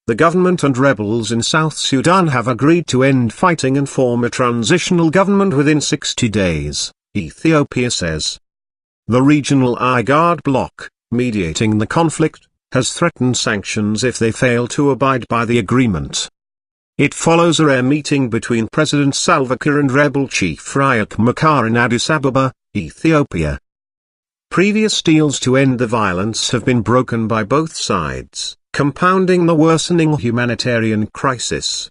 The government and rebels in South Sudan have agreed to end fighting and form a transitional government within 60 days, Ethiopia says. The regional IGAD bloc, mediating the conflict, has threatened sanctions if they fail to abide by the agreement. It follows a rare meeting between President Salva Kiir and rebel chief Riek Machar in Addis Ababa, Ethiopia. Previous deals to end the violence have been broken by both sides, compounding the worsening humanitarian crisis.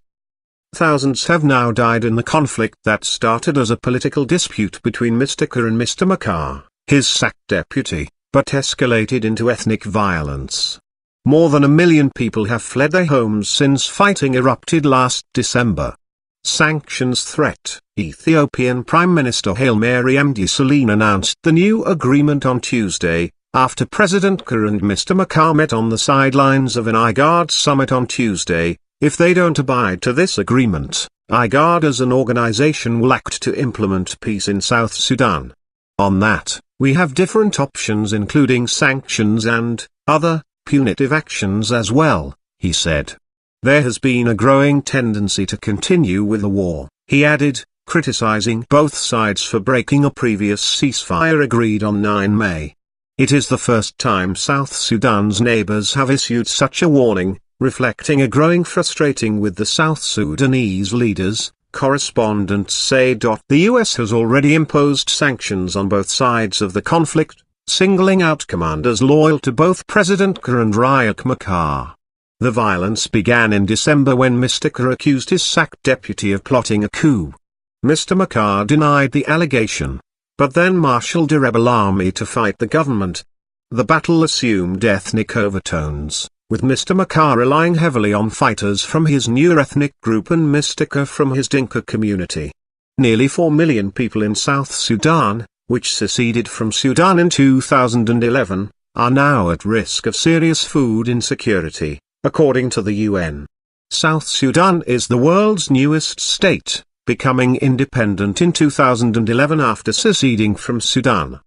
Thousands have now died in the conflict that started as a political dispute between Mr. Kiir and Mr. Machar, his sacked deputy, but escalated into ethnic violence. More than 1 million people have fled their homes since fighting erupted last December. Sanctions threat. Ethiopian Prime Minister Haile Mariam Desalegn announced the new agreement on Tuesday, after President Kiir and Mr. Machar met on the sidelines of an IGAD summit on Tuesday. If they don't abide to this agreement, IGAD as an organization will act to implement peace in South Sudan. On that, we have different options including sanctions and other punitive actions as well, he said. There has been a growing tendency to continue with the war, he added, criticizing both sides for breaking a previous ceasefire agreed on 9 May. It is the first time South Sudan's neighbors have issued such a warning, reflecting a growing frustration with the South Sudanese leaders, correspondents say. The US has already imposed sanctions on both sides of the conflict, singling out commanders loyal to both President Kiir and Riek Machar. The violence began in December when Mr. Kiir accused his sacked deputy of plotting a coup. Mr. Machar denied the allegation, but then marshaled a rebel army to fight the government. The battle assumed ethnic overtones, with Mr. Machar relying heavily on fighters from his Nuer ethnic group and Mr. Kiir from his Dinka community. Nearly 4 million people in South Sudan, which seceded from Sudan in 2011, are now at risk of serious food insecurity, according to the UN. South Sudan is the world's newest state, becoming independent in 2011 after seceding from Sudan.